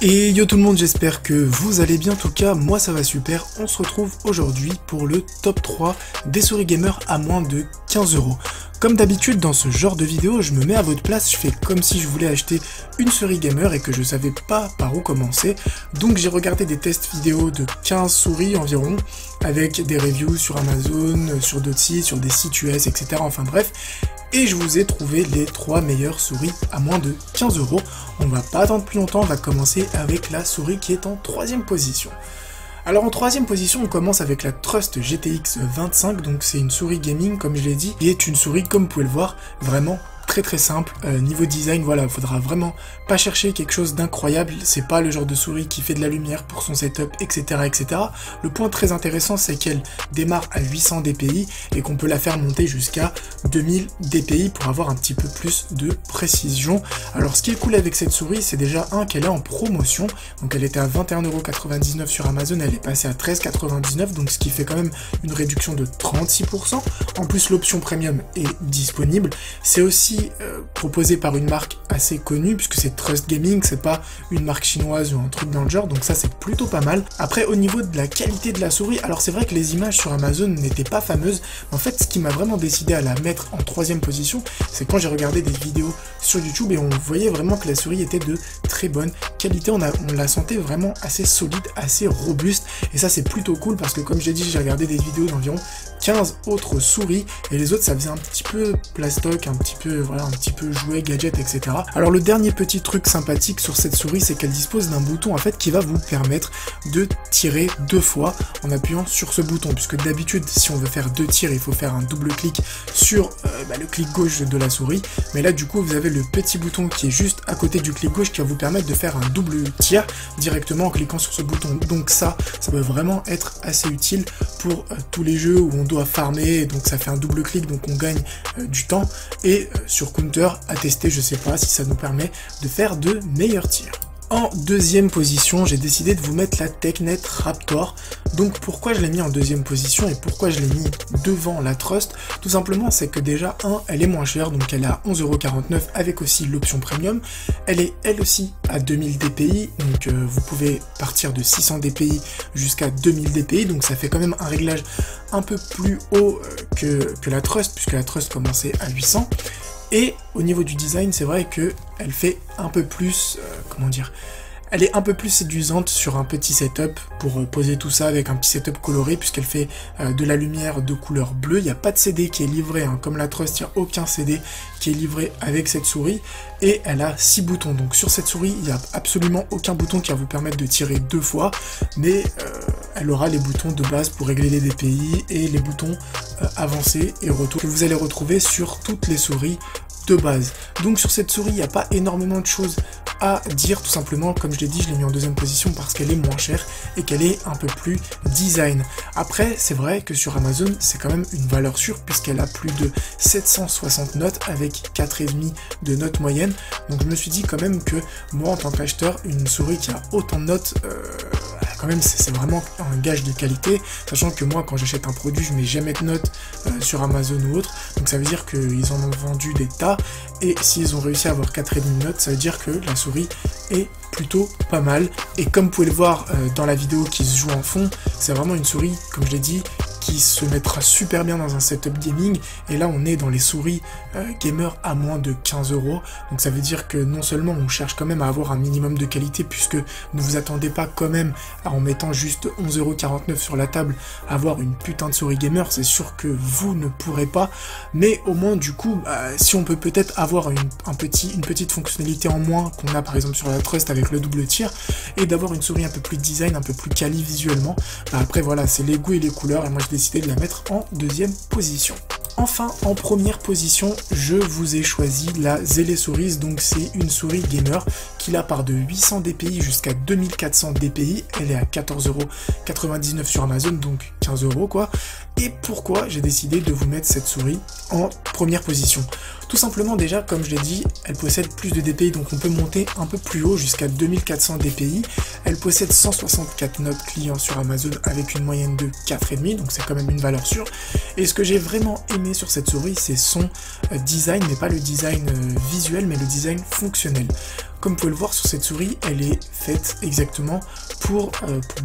Et yo tout le monde, j'espère que vous allez bien, en tout cas moi ça va super. On se retrouve aujourd'hui pour le top 3 des souris gamers à moins de 15 €. Comme d'habitude dans ce genre de vidéo, je me mets à votre place, je fais comme si je voulais acheter une souris gamer et que je savais pas par où commencer. Donc j'ai regardé des tests vidéo de 15 souris environ, avec des reviews sur Amazon, sur d'autres sites, sur des sites US, etc. Enfin bref. Et je vous ai trouvé les 3 meilleures souris à moins de 15 €. On va pas attendre plus longtemps, on va commencer avec la souris qui est en 3e position. Alors en 3e position, on commence avec la Trust GTX 25, donc c'est une souris gaming comme je l'ai dit, et est une souris comme vous pouvez le voir, vraiment très simple. Niveau design, voilà, faudra vraiment pas chercher quelque chose d'incroyable, c'est pas le genre de souris qui fait de la lumière pour son setup, etc. Le point très intéressant, c'est qu'elle démarre à 800 dpi et qu'on peut la faire monter jusqu'à 2000 dpi pour avoir un petit peu plus de précision. Alors ce qui est cool avec cette souris, c'est déjà qu'elle est en promotion, donc elle était à 21,99 € sur Amazon, elle est passée à 13,99 €, donc ce qui fait quand même une réduction de 36%. En plus l'option premium est disponible, c'est aussi proposé par une marque assez connue puisque c'est Trust Gaming, c'est pas une marque chinoise ou un truc dans le genre, donc ça c'est plutôt pas mal. Après au niveau de la qualité de la souris, alors c'est vrai que les images sur Amazon n'étaient pas fameuses, mais en fait ce qui m'a vraiment décidé à la mettre en 3e position, c'est quand j'ai regardé des vidéos sur YouTube et on voyait vraiment que la souris était de très bonne qualité, on la sentait vraiment assez solide, assez robuste, et ça c'est plutôt cool parce que comme j'ai dit, j'ai regardé des vidéos d'environ 15 autres souris et les autres ça faisait un petit peu plastoc, un petit peu voilà, un petit peu jouet, gadget, etc. Alors le dernier petit truc sympathique sur cette souris, c'est qu'elle dispose d'un bouton en fait qui va vous permettre de tirer 2 fois en appuyant sur ce bouton, puisque d'habitude si on veut faire 2 tirs il faut faire un double clic sur le clic gauche de la souris, mais là du coup vous avez le petit bouton qui est juste à côté du clic gauche qui va vous permettre de faire un double tir directement en cliquant sur ce bouton. Donc ça peut vraiment être assez utile pour tous les jeux où on doit farmer, donc ça fait un double clic, donc on gagne du temps, et sur Counter à tester, je sais pas si ça nous permet de faire de meilleurs tirs. En 2e position, j'ai décidé de vous mettre la TechNet Raptor. Donc pourquoi je l'ai mis en 2e position et pourquoi je l'ai mis devant la Trust? Tout simplement, c'est que déjà, elle est moins chère, donc elle est à 11,49 € avec aussi l'option premium. Elle est elle aussi à 2000 dpi, donc vous pouvez partir de 600 dpi jusqu'à 2000 dpi, donc ça fait quand même un réglage un peu plus haut que la Trust, puisque la Trust commençait à 800. Et au niveau du design, c'est vrai que elle fait un peu plus, comment dire, elle est un peu plus séduisante sur un petit setup pour poser tout ça avec un petit setup coloré, puisqu'elle fait de la lumière de couleur bleue. Il n'y a pas de CD qui est livré, comme la Trust, il n'y a aucun CD qui est livré avec cette souris, et elle a 6 boutons. Donc sur cette souris, il n'y a absolument aucun bouton qui va vous permettre de tirer 2 fois, mais elle aura les boutons de base pour régler les DPI et les boutons avancés et retour que vous allez retrouver sur toutes les souris de base. Donc sur cette souris, il n'y a pas énormément de choses à dire, tout simplement, comme je l'ai dit, je l'ai mis en 2e position parce qu'elle est moins chère et qu'elle est un peu plus design. Après, c'est vrai que sur Amazon, c'est quand même une valeur sûre puisqu'elle a plus de 760 notes avec 4,5 de notes moyennes. Donc je me suis dit quand même que moi, en tant qu'acheteur, une souris qui a autant de notes, quand même c'est vraiment un gage de qualité, sachant que moi quand j'achète un produit je mets jamais de notes sur Amazon ou autre, donc ça veut dire qu'ils en ont vendu des tas, et s'ils ont réussi à avoir 4,5 notes, ça veut dire que la souris est plutôt pas mal. Et comme vous pouvez le voir dans la vidéo qui se joue en fond, c'est vraiment une souris, comme je l'ai dit, qui se mettra super bien dans un setup gaming, et là on est dans les souris gamer à moins de 15 €, donc ça veut dire que non seulement on cherche quand même à avoir un minimum de qualité, puisque ne vous attendez pas quand même en mettant juste 11,49 € sur la table à avoir une putain de souris gamer, c'est sûr que vous ne pourrez pas, mais au moins du coup si on peut peut-être avoir une petite fonctionnalité en moins qu'on a par exemple sur la Trust avec le double tir, et d'avoir une souris un peu plus design, un peu plus quali visuellement, après voilà, c'est les goûts et les couleurs, et moi j'ai décidé de la mettre en 2e position. Enfin, en 1re position, je vous ai choisi la Zelesouris, donc c'est une souris gamer qui la part de 800 dpi jusqu'à 2400 dpi, elle est à 14,99 € sur Amazon, donc 15 € quoi. Et pourquoi j'ai décidé de vous mettre cette souris en 1re position? Tout simplement déjà, comme je l'ai dit, elle possède plus de dpi, donc on peut monter un peu plus haut jusqu'à 2400 dpi. Elle possède 164 notes clients sur Amazon avec une moyenne de 4,5, donc c'est quand même une valeur sûre. Et ce que j'ai vraiment aimé aimé sur cette souris, c'est son design, mais pas le design visuel, mais le design fonctionnel. Comme vous pouvez le voir sur cette souris, elle est faite exactement pour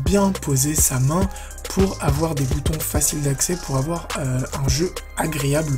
bien poser sa main, pour avoir des boutons faciles d'accès, pour avoir un jeu agréable,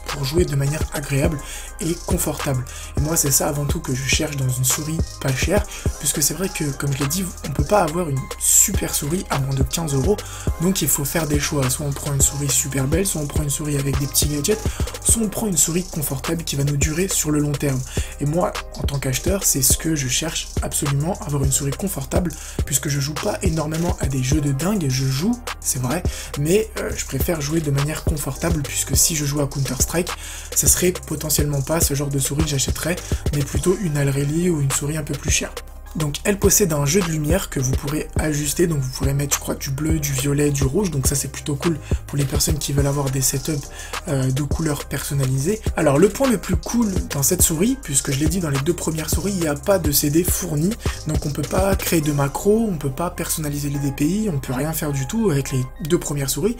pour jouer de manière agréable et confortable. Et moi c'est ça avant tout que je cherche dans une souris pas chère, puisque c'est vrai que comme je l'ai dit, on peut pas avoir une super souris à moins de 15 €, donc il faut faire des choix, soit on prend une souris super belle, soit on prend une souris avec des petits gadgets, soit on prend une souris confortable qui va nous durer sur le long terme. Et moi en tant qu'acheteur, c'est ce que je cherche absolument, avoir une souris confortable, puisque je joue pas énormément à des jeux de dingue, je joue, c'est vrai, mais je préfère jouer de manière confortable, puisque si je joue à Counter-Strike, ça serait potentiellement pas ce genre de souris que j'achèterais, mais plutôt une Alreli ou une souris un peu plus chère. Donc elle possède un jeu de lumière que vous pourrez ajuster, donc vous pourrez mettre je crois du bleu, du violet, du rouge, donc ça c'est plutôt cool pour les personnes qui veulent avoir des setups de couleurs personnalisées. Alors le point le plus cool dans cette souris, puisque je l'ai dit dans les deux premières souris, il n'y a pas de CD fourni, donc on peut pas créer de macros, on peut pas personnaliser les DPI, on peut rien faire du tout avec les deux premières souris,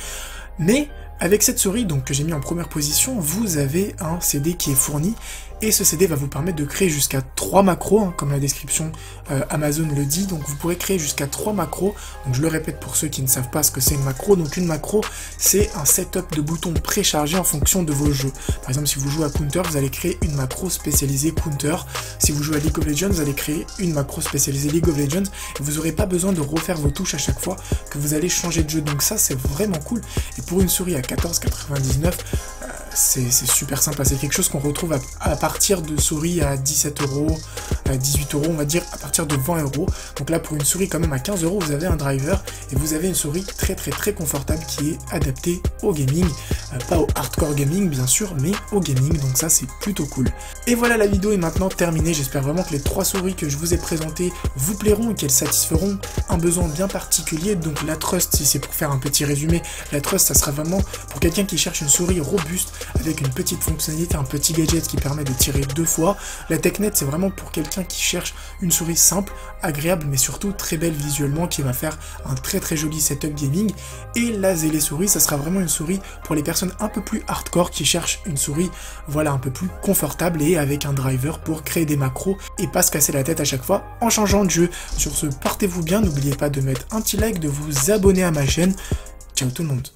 mais avec cette souris donc que j'ai mis en première position, vous avez un CD qui est fourni, et ce CD va vous permettre de créer jusqu'à 3 macros, hein, comme la description Amazon le dit, donc vous pourrez créer jusqu'à 3 macros, donc je le répète pour ceux qui ne savent pas ce que c'est une macro, donc une macro c'est un setup de boutons préchargés en fonction de vos jeux. Par exemple si vous jouez à Counter, vous allez créer une macro spécialisée Counter, si vous jouez à League of Legends, vous allez créer une macro spécialisée League of Legends, et vous n'aurez pas besoin de refaire vos touches à chaque fois que vous allez changer de jeu, donc ça c'est vraiment cool, et pour une souris à 14,99 €, c'est super sympa, c'est quelque chose qu'on retrouve à partir de souris à 17 €, à 18 €, on va dire à partir de 20 €. Donc là pour une souris quand même à 15 €, vous avez un driver et vous avez une souris très confortable qui est adaptée au gaming, pas au hardcore gaming bien sûr, mais au gaming, donc ça c'est plutôt cool. Et voilà, la vidéo est maintenant terminée, j'espère vraiment que les 3 souris que je vous ai présentées vous plairont et qu'elles satisferont un besoin bien particulier. Donc la Trust, si c'est pour faire un petit résumé, la Trust ça sera vraiment pour quelqu'un qui cherche une souris robuste avec une petite fonctionnalité, un petit gadget qui permet de tirer 2 fois. La TechNet c'est vraiment pour quelqu'un qui cherche une souris simple, agréable mais surtout très belle visuellement, qui va faire un très joli setup gaming. Et la Zélé souris, ça sera vraiment une souris pour les personnes un peu plus hardcore qui cherchent une souris voilà un peu plus confortable et avec un driver pour créer des macros et pas se casser la tête à chaque fois en changeant de jeu. Sur ce, portez-vous bien, n'oubliez pas de mettre un petit like, de vous abonner à ma chaîne. Ciao tout le monde.